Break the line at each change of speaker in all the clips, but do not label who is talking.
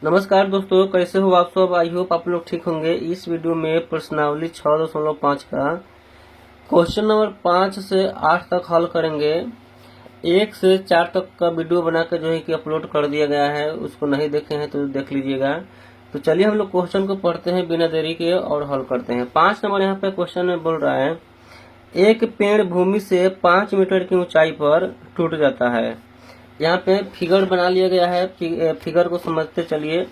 नमस्कार दोस्तों, कैसे हो आप सब। आई होप आप लोग ठीक होंगे। इस वीडियो में प्रश्नावली 6.5 का क्वेश्चन नंबर 5 से 8 तक हल करेंगे। 1 से 4 तक का वीडियो बना के जो है कि अपलोड कर दिया गया है, उसको नहीं देखे हैं तो देख लीजिएगा। तो चलिए हम लोग क्वेश्चन को पढ़ते हैं बिना देरी के और हल करते हैं। 5 नंबर यहाँ पे क्वेश्चन में बोल रहा है, एक पेड़ भूमि से 5 मीटर की ऊंचाई पर टूट जाता है। यहाँ पे फिगर बना लिया गया है, फिगर को समझते चलिए।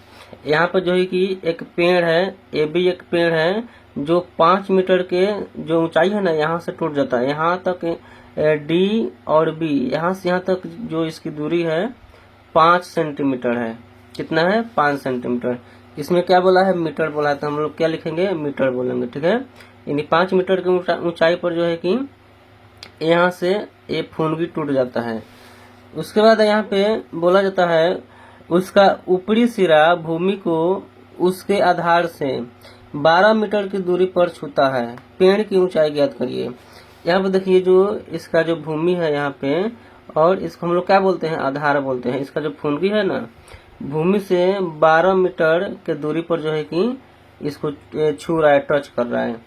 यहाँ पे जो है कि एक पेड़ है, ये भी एक पेड़ है जो 5 मीटर के जो ऊंचाई है ना, यहाँ से टूट जाता है। यहाँ तक डी और बी, यहाँ से यहाँ तक जो इसकी दूरी है 5 सेंटीमीटर है। कितना है? 5 सेंटीमीटर। इसमें क्या बोला है? मीटर बोला है, तो हम लोग क्या लिखेंगे? मीटर बोलेंगे। ठीक है, यानी 5 मीटर की ऊंचाई पर जो है कि यहाँ से ये फुनगी टूट जाता है। उसके बाद यहाँ पे बोला जाता है, उसका ऊपरी सिरा भूमि को उसके आधार से 12 मीटर की दूरी पर छूता है। पेड़ की ऊंचाई ज्ञात करिए। यहाँ पे देखिए, जो इसका जो भूमि है यहाँ पे, और इसको हम लोग क्या बोलते हैं? आधार बोलते हैं। इसका जो फुनगी है ना, भूमि से 12 मीटर के दूरी पर जो है कि इसको छू रहा है, टच कर रहा है।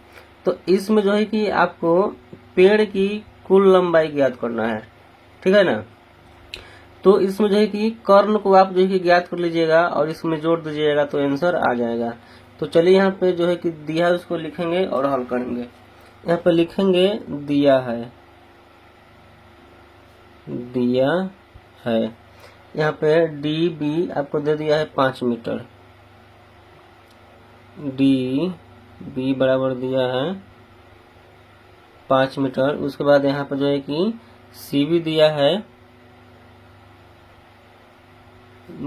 तो इसमें जो है कि आपको पेड़ की कुल लंबाई ज्ञात करना है। ठीक है ना। तो इसमें जो है कि कर्ण को आप जो है कि ज्ञात कर लीजिएगा और इसमें जोड़ दीजिएगा तो आंसर आ जाएगा। तो चलिए यहाँ पे जो है कि दिया है उसको लिखेंगे और हल करेंगे। यहाँ पे लिखेंगे दिया है, दिया है। यहाँ पे डी बी आपको दे दिया है 5 मीटर, डी बी बराबर दिया है 5 मीटर। उसके बाद यहाँ पे जो है कि सी बी दिया है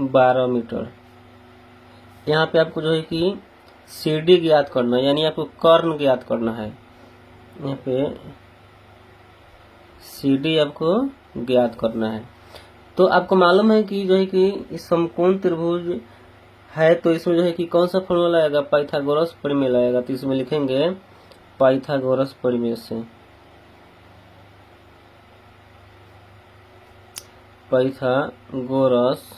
12 मीटर। यहाँ पे आपको जो है कि सी डी ज्ञात करना है, यानी आपको कर्ण ज्ञात करना है। यहाँ पे सी डी आपको ज्ञात करना है। तो आपको मालूम है कि जो है कि इस समकोण त्रिभुज है, तो इसमें जो है कि कौन सा फॉर्मूला आएगा? पाइथागोरस प्रमेय आएगा। तो इसमें लिखेंगे पाइथागोरस प्रमेय से, पाइथागोरस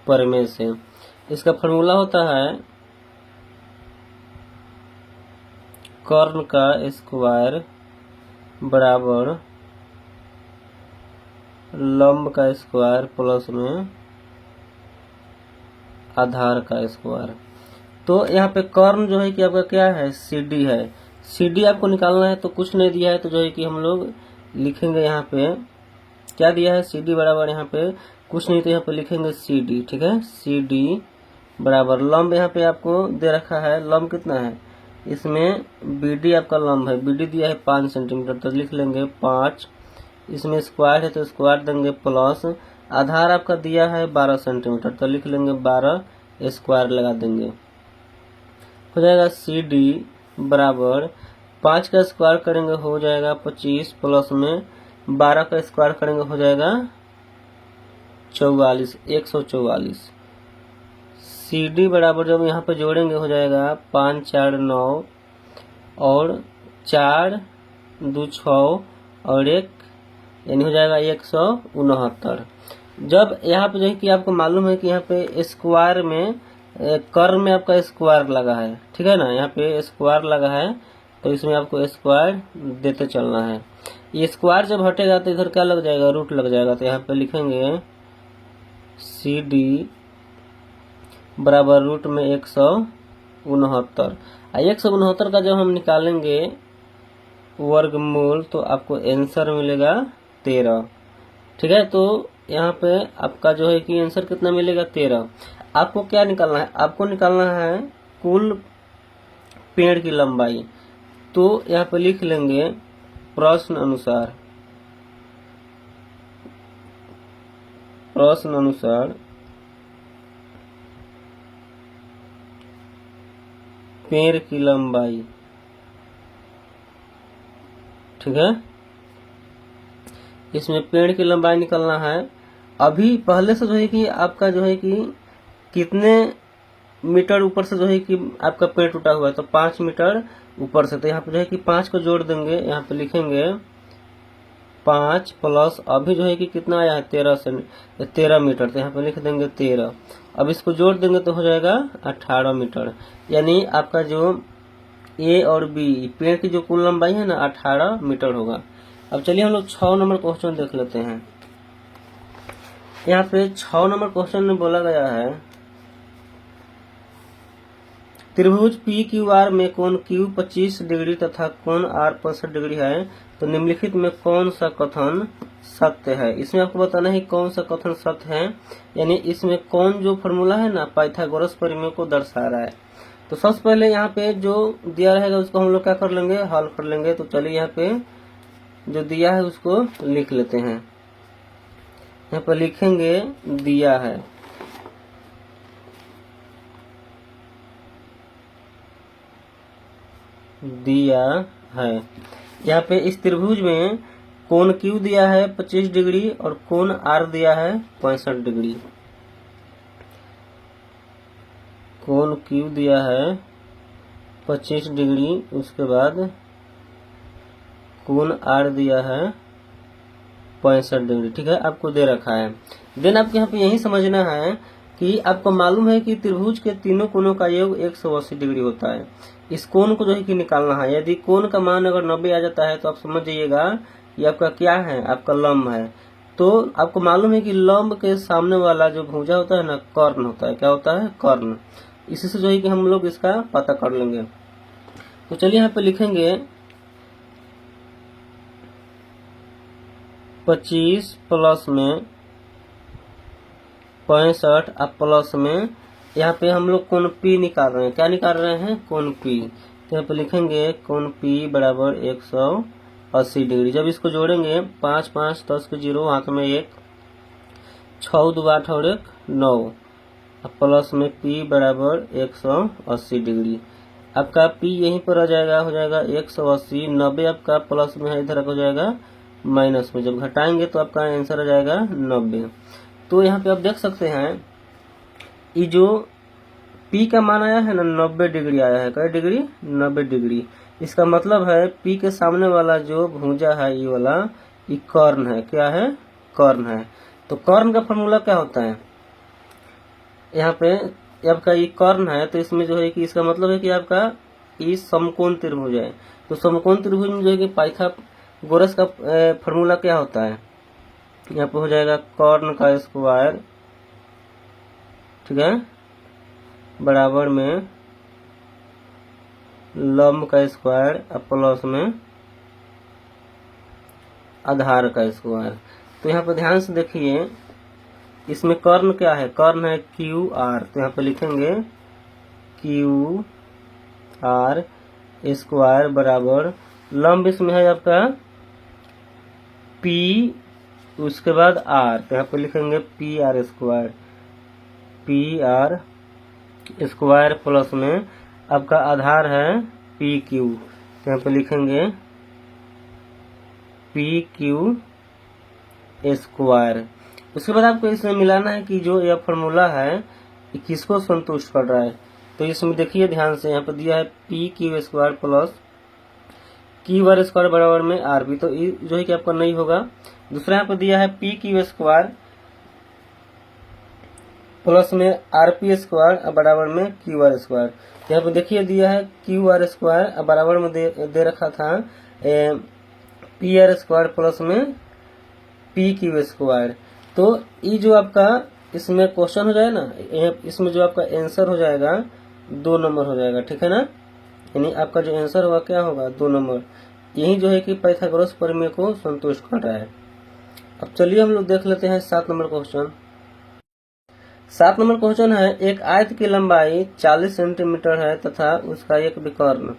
प्रमेय से। इसका फॉर्मूला होता है कर्ण का स्क्वायर बराबर लंब का स्क्वायर प्लस में आधार का स्क्वायर। तो यहाँ पे कर्ण जो है कि आपका क्या है? सी डी है। सी डी आपको निकालना है, तो कुछ नहीं दिया है, तो जो है कि हम लोग लिखेंगे यहाँ पे क्या दिया है? सी डी बराबर, यहाँ पे कुछ नहीं तो यहाँ पे लिखेंगे सी डी। ठीक है, सी डी बराबर लंब यहाँ पे आपको दे रखा है। लंब कितना है? इसमें बी डी आपका लंब है, बी डी दिया है 5 सेंटीमीटर, तो लिख लेंगे 5। इसमें स्क्वायर है तो स्क्वायर देंगे प्लस आधार आपका दिया है 12 सेंटीमीटर, तो लिख लेंगे 12 स्क्वायर लगा देंगे। हो जाएगा सी डी बराबर 5 का स्क्वायर करेंगे हो जाएगा 25 प्लस में 12 का स्क्वायर करेंगे हो जाएगा 44, 144। सी डी बराबर जब यहाँ पे जोड़ेंगे हो जाएगा 5 4 9 और 4 2 6 और 1, यानी हो जाएगा 169। जब यहाँ पे जो है कि आपको मालूम है कि यहाँ पे स्क्वायर में कर्ण में आपका स्क्वायर लगा है। ठीक है ना, यहाँ पे स्क्वायर लगा है, तो इसमें आपको स्क्वायर देते चलना है। ये स्क्वायर जब हटेगा तो इधर क्या लग जाएगा? रूट लग जाएगा। तो यहाँ पे लिखेंगे सी डी बराबर रूट में 169। 169 का जब हम निकालेंगे वर्गमूल तो आपको आंसर मिलेगा 13। ठीक है, तो यहाँ पे आपका जो है कि आंसर कितना मिलेगा? 13। आपको क्या निकालना है? आपको निकालना है कुल पेड़ की लंबाई। तो यहाँ पे लिख लेंगे प्रश्न अनुसार, प्रश्न अनुसार पेड़ की लंबाई। ठीक है, इसमें पेड़ की लंबाई निकलना है। अभी पहले से जो है कि आपका जो है कि कितने मीटर ऊपर से जो है कि आपका पेड़ टूटा हुआ है, तो 5 मीटर ऊपर से। तो यहाँ पे जो है कि 5 को जोड़ देंगे, यहाँ पे लिखेंगे 5 प्लस अभी जो है कि कितना आया है 13 मीटर, तो यहाँ पे लिख देंगे 13। अब इसको जोड़ देंगे तो हो जाएगा 18 मीटर। यानी आपका जो ए और बी पेड़ की जो कुल लंबाई है ना 18 मीटर होगा। अब चलिए हम लोग 6 नंबर क्वेश्चन देख लेते हैं। यहाँ पे 6 नंबर क्वेश्चन में बोला गया है त्रिभुज पी क्यू आर में कोण क्यू 25 डिग्री तथा कोण आर 65 डिग्री है, तो निम्नलिखित में कौन सा कथन सत्य है। इसमें आपको बताना है कौन सा कथन सत्य है, यानी इसमें कौन जो फॉर्मूला है ना पाइथागोरस प्रमेय को दर्शा रहा है। तो सबसे पहले यहाँ पे जो दिया रहेगा उसको हम लोग क्या कर लेंगे, हल कर लेंगे। तो चलिए यहाँ पे जो दिया है उसको लिख लेते हैं। यहाँ पर लिखेंगे दिया है, दिया है। यहाँ पे इस त्रिभुज में कोण क्यू दिया है 25 डिग्री और कोण आर दिया है 65 डिग्री। कोण क्यू दिया है 25 डिग्री, उसके बाद कोण आर दिया है 65 डिग्री। ठीक है, आपको दे रखा है। देन आपको यहाँ पे यही समझना है कि आपको मालूम है कि त्रिभुज के तीनों कोणों का योग 180 डिग्री होता है। इस कोण को जो है कि निकालना है। यदि कोण का मान अगर 90 आ जाता है तो आप समझ जाइएगा ये आपका क्या है, आपका लंब है। तो आपको मालूम है कि लंब के सामने वाला जो भुजा होता है ना कर्ण होता है। क्या होता है, कर्ण। इसी से जो है कि हम लोग इसका पता कर लेंगे। तो चलिए यहाँ पे लिखेंगे 25 प्लस में 65 अब प्लस में यहाँ पे हम लोग कोण P निकाल रहे हैं। क्या निकाल रहे हैं, कोण P। तो यहाँ पे लिखेंगे कोण P बराबर 180 डिग्री। जब इसको जोड़ेंगे 5 5 10 के 0 हाथ में 1 6 2 8 और 1 9 अब प्लस में P बराबर 180 डिग्री। आपका P यहीं पर आ जाएगा, हो जाएगा 180। 90 आपका प्लस में है, इधर हो जाएगा माइनस में। जब घटाएंगे तो आपका आंसर आ जाएगा 90। तो यहाँ पे आप देख सकते हैं ये जो P का मान आया है ना 90 डिग्री आया है। क्या डिग्री, 90 डिग्री। इसका मतलब है P के सामने वाला जो भुजा है ये वाला, ये कर्ण है। क्या है, कर्ण है। तो कर्ण का फॉर्मूला क्या होता है, यहाँ पे आपका ये कर्ण है। तो इसमें जो है कि इसका मतलब है कि आपका ये समकोण त्रिभुज है। तो समकोण त्रिभुज में जो है कि पाइथागोरस का फॉर्मूला क्या होता है, यहाँ पे हो जाएगा कर्ण का स्क्वायर, ठीक है, बराबर में लंब का स्क्वायर प्लस में आधार का स्क्वायर। तो यहाँ पे ध्यान से देखिए इसमें कर्ण क्या है, कर्ण है क्यू आर। तो यहाँ पे लिखेंगे क्यू आर स्क्वायर बराबर लंब इसमें है आपका P, उसके बाद आर। तो यहाँ पे लिखेंगे P R square, P R square plus में आपका आधार है पी क्यू। तो यहाँ पे लिखेंगे पी क्यू स्क्वायर। उसके बाद आपको इसमें मिलाना है कि जो यह फॉर्मूला है ये किसको संतुष्ट कर रहा है। तो इसमें देखिए ध्यान से, यहाँ पे दिया है P Q square plus Q R square बराबर में आर बी। तो ये जो है कि आपका नहीं होगा। दूसरा यहाँ पे दिया है पी क्यू स्क्वायर प्लस में आर पी स्क्वायर बराबर में क्यू आर स्क्वायर। यहाँ पे देखिए दिया है क्यू आर स्क्वायर बराबर में दे रखा था पी आर स्क्वायर प्लस में पी क्यू स्क्वायर। तो ये जो आपका इसमें क्वेश्चन हो जाए ना, इसमें जो आपका आंसर हो जाएगा 2 नंबर हो जाएगा। ठीक है ना, यानी आपका जो आंसर होगा क्या होगा, 2 नंबर। यही जो है कि पाइथागोरस प्रमेय को संतुष्ट कर रहा है। अब चलिए हम लोग देख लेते हैं 7 नंबर क्वेश्चन। 7 नंबर क्वेश्चन है एक आयत की लंबाई 40 सेंटीमीटर है तथा उसका एक विकर्ण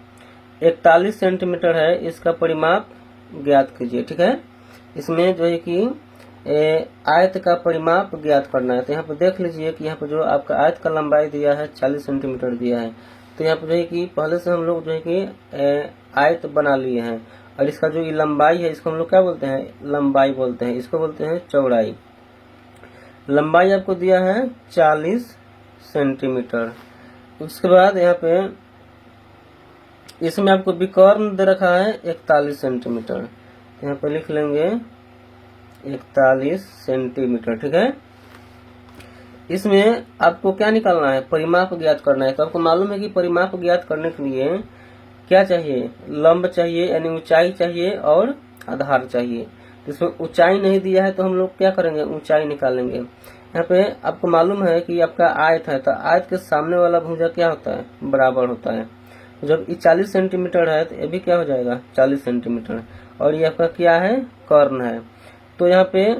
41 सेंटीमीटर है, इसका परिमाप ज्ञात कीजिए। ठीक है, इसमें जो है कि आयत का परिमाप ज्ञात करना है। तो यहाँ पर देख लीजिए कि यहाँ पर जो आपका आयत का लंबाई दिया है 40 सेंटीमीटर दिया है। तो यहाँ पर जो है कि पहले से हम लोग जो है कि आयत बना लिए हैं, और इसका जो ये लंबाई है इसको हम लोग क्या बोलते हैं, लंबाई बोलते हैं, इसको बोलते हैं चौड़ाई। लंबाई आपको दिया है 40 सेंटीमीटर। उसके बाद यहाँ पे इसमें आपको विकर्ण दे रखा है 41 सेंटीमीटर। यहाँ पे लिख लेंगे 41 सेंटीमीटर। ठीक है, इसमें आपको क्या निकालना है, परिमाप ज्ञात करना है। तो आपको मालूम है कि परिमाप ज्ञात करने के लिए क्या चाहिए, लंब चाहिए यानी ऊंचाई चाहिए और आधार चाहिए। तो इसमें ऊंचाई नहीं दिया है तो हम लोग क्या करेंगे, ऊंचाई निकालेंगे। यहाँ पे आपको मालूम है कि आपका आयत है, तो आयत के सामने वाला भुजा क्या होता है, बराबर होता है। तो जब ये 40 सेंटीमीटर है तो ये भी क्या हो जाएगा, 40 सेंटीमीटर। और ये आपका क्या है, कर्ण है। तो यहाँ पे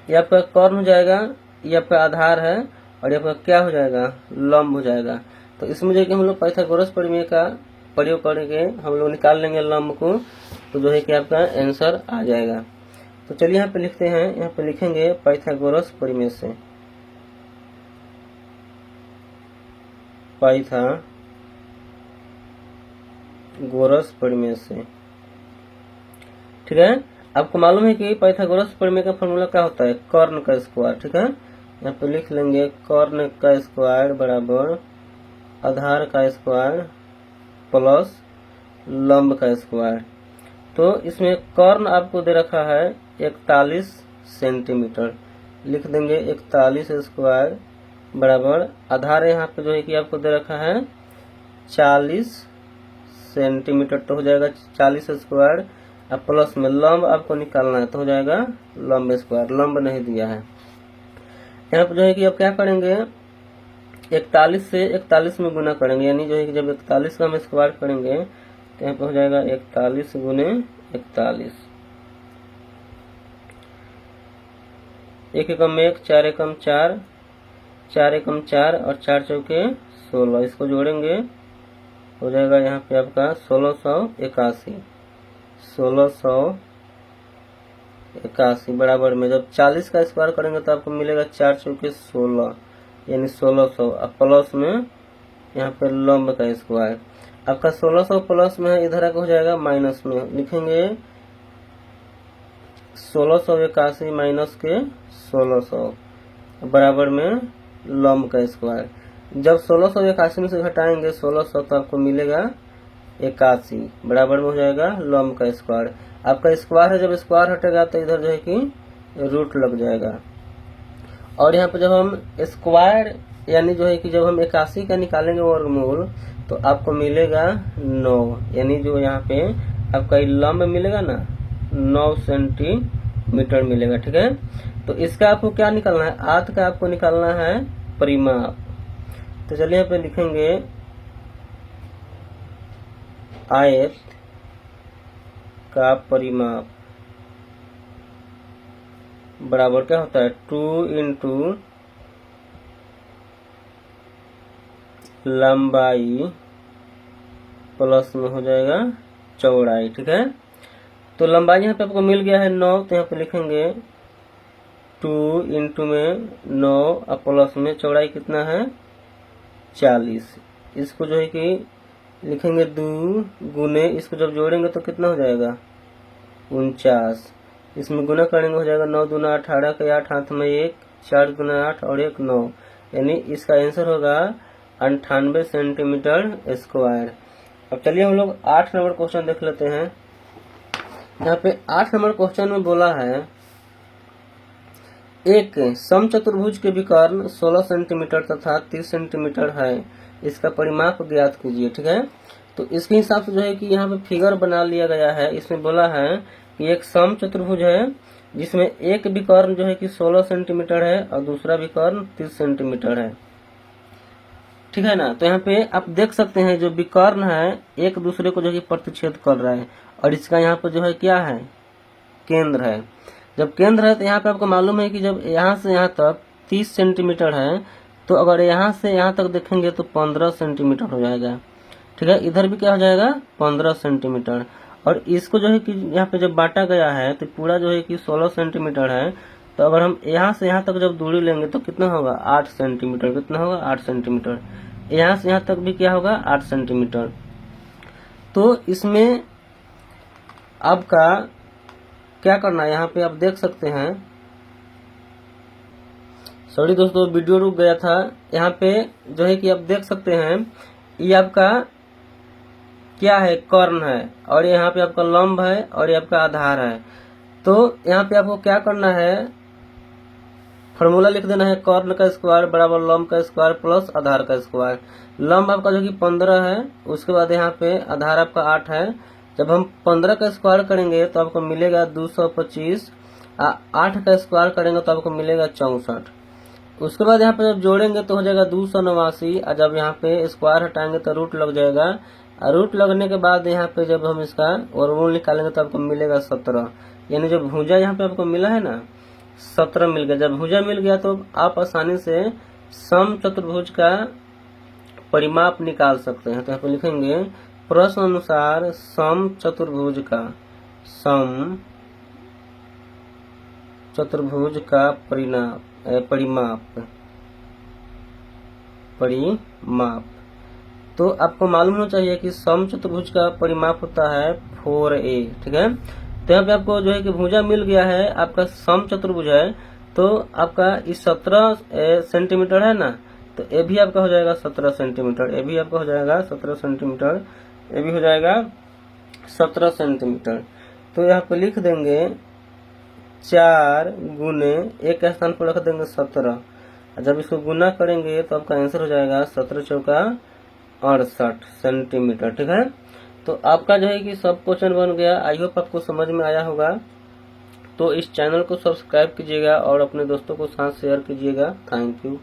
ये आपका कर्ण हो जाएगा, ये आपका आधार है, और ये आपका क्या हो जाएगा, लंब हो जाएगा। तो इसमें जो कि हम लोग पाइथागोरस प्रमेय का प्रयोग करेंगे, हम लोग निकाल लेंगे लंब को, तो जो है कि आपका आंसर आ जाएगा। तो चलिए यहाँ पे लिखते हैं, यहाँ पे लिखेंगे पाइथागोरस प्रमेय से, पाइथागोरस प्रमेय से। ठीक है, आपको मालूम है कि पाइथागोरस प्रमेय का फॉर्मूला क्या होता है, कर्ण का स्क्वायर। ठीक है, यहाँ पे लिख लेंगे कर्ण का स्क्वायर बराबर आधार का स्क्वायर प्लस लंब का स्क्वायर। तो इसमें कर्ण आपको दे रखा है 41 सेंटीमीटर, लिख देंगे 41 स्क्वायर बराबर आधार यहाँ पे जो है कि आपको दे रखा है 40 सेंटीमीटर। तो हो जाएगा 40 स्क्वायर, अब प्लस में लंब आपको निकालना है तो हो जाएगा लंब स्क्वायर, लंब नहीं दिया है। यहाँ पे जो है कि अब क्या करेंगे, 41 से 41 में गुना करेंगे, यानी जो है कि जब 41 का हम स्क्वायर करेंगे तो यहाँ पे हो जाएगा 41 गुने 41, 1 एकम 1, 4 एकम 4, 4 एकम 4 और 4 चौके 16, इसको जोड़ेंगे हो जाएगा यहाँ पे आपका 1681 बराबर में जब 40 का स्क्वायर करेंगे तो आपको मिलेगा 4 चौके 16 यानी 1600, अब प्लस में यहाँ पे लंब का स्क्वायर, आपका 1600 प्लस में इधर आके हो जाएगा माइनस में, लिखेंगे 1681 माइनस के 1600 बराबर में लंब का स्क्वायर। जब 1681 में से घटाएंगे 1600 तो आपको मिलेगा 81 बराबर में हो जाएगा लंब का स्क्वायर। आपका स्क्वायर है, जब स्क्वायर हटेगा तो इधर जो है कि रूट लग जाएगा। और यहाँ पे जब हम स्क्वायर यानी जो है कि जब हम 81 का निकालेंगे वर्गमूल तो आपको मिलेगा 9, यानी जो यहाँ पे आपका लंब मिलेगा ना 9 सेंटीमीटर मिलेगा। ठीक है, तो इसका आपको क्या निकालना है, आयत का आपको निकालना है परिमाप। तो चलिए यहाँ पे लिखेंगे आयत का परिमाप बराबर क्या होता है 2 इंटू लंबाई प्लस में हो जाएगा चौड़ाई। ठीक है, तो लंबाई यहाँ पे आपको मिल गया है 9, तो यहाँ पे लिखेंगे 2 इंटू में 9 और प्लस में चौड़ाई कितना है 40, इसको जो है कि लिखेंगे 2 गुने, इसको जब जोड़ेंगे तो कितना हो जाएगा 49, इसमें गुना करेंगे हो जाएगा 9 दूना 18 के 8 हाथ में 1, 4 गुना 8 और 1 9, यानी इसका आंसर होगा 98 सेंटीमीटर स्क्वायर। अब चलिए हम लोग 8 नंबर क्वेश्चन देख लेते हैं। यहाँ पे 8 नंबर क्वेश्चन में बोला है एक समचतुर्भुज के विकर्ण 16 सेंटीमीटर तथा 30 सेंटीमीटर है, इसका परिमाप ज्ञात कीजिए। ठीक है, तो इसके हिसाब से जो है कि यहाँ पे फिगर बना लिया गया है। इसमें बोला है कि एक समचतुर्भुज है जिसमें एक विकर्ण जो है कि 16 सेंटीमीटर है और दूसरा विकर्ण 30 सेंटीमीटर है। ठीक है ना, तो यहाँ पे आप देख सकते हैं जो विकर्ण है एक दूसरे को जो है प्रतिच्छेद कर रहा है, और इसका यहाँ पे जो है क्या है केंद्र है। जब केंद्र है तो यहाँ पे आपको मालूम है कि जब यहाँ से यहाँ तक 30 सेंटीमीटर है, तो अगर यहाँ से यहाँ तक देखेंगे तो 15 सेंटीमीटर हो जाएगा। ठीक है, इधर भी क्या हो जाएगा 15 सेंटीमीटर, और इसको जो है कि यहाँ पे जब बांटा गया है तो पूरा जो है कि 16 सेंटीमीटर है, तो अगर हम यहाँ से यहाँ तक जब दूरी लेंगे तो कितना होगा 8 सेंटीमीटर, कितना होगा 8 सेंटीमीटर, यहाँ से यहाँ तक भी क्या होगा 8 सेंटीमीटर। तो इसमें आपका क्या करना है, यहाँ पे आप देख सकते हैं, सॉरी दोस्तों वीडियो रुक गया था। यहाँ पे जो है कि आप देख सकते हैं ये आपका क्या है कर्ण है, और यहाँ पे आपका लंब है और ये आपका आधार है। तो यहाँ पे आपको क्या करना है, फॉर्मूला लिख देना है, कर्ण का स्क्वायर बराबर लंब का स्क्वायर प्लस आधार का स्क्वायर। लंब आपका जो कि 15 है, उसके बाद यहाँ पे आधार आपका 8 है। जब हम 15 का स्क्वायर करेंगे तो आपको मिलेगा 225, 8 का स्क्वायर करेंगे तो आपको मिलेगा 64। उसके बाद यहाँ पे जब जोड़ेंगे तो हो जाएगा 289, और जब यहाँ पे स्क्वायर हटाएंगे तो रूट लग जाएगा, और रूट लगने के बाद यहाँ पे जब हम इसका वर्गमूल निकालेंगे तो आपको मिलेगा 17। यानी जो भुजा यहाँ पे आपको मिला है ना 17 मिल गया। जब भुजा मिल गया तो आप आसानी से सम चतुर्भुज का परिमाप निकाल सकते हैं। तो यहाँ पे लिखेंगे प्रश्न अनुसार सम चतुर्भुज का परिमाप। तो आपको मालूम होना चाहिए कि सम चतुर्भुज का परिमाप होता है 4a। ठीक है, तो यहाँ पे आपको जो है कि भुजा मिल गया है, आपका सम चतुर्भुज है, तो आपका इस 17 सेंटीमीटर है ना, तो ये भी आपका हो जाएगा 17 सेंटीमीटर, ये भी आपका हो जाएगा 17 सेंटीमीटर, ये भी हो जाएगा 17 सेंटीमीटर। तो यहाँ पे लिख देंगे 4 गुने एक स्थान पर रख देंगे 17, जब इसको गुना करेंगे तो आपका आंसर हो जाएगा 17 चौका 68 सेंटीमीटर। ठीक है, तो आपका जो है कि सब क्वेश्चन बन गया। आई होप आपको समझ में आया होगा। तो इस चैनल को सब्सक्राइब कीजिएगा और अपने दोस्तों को साथ शेयर कीजिएगा। Thank you.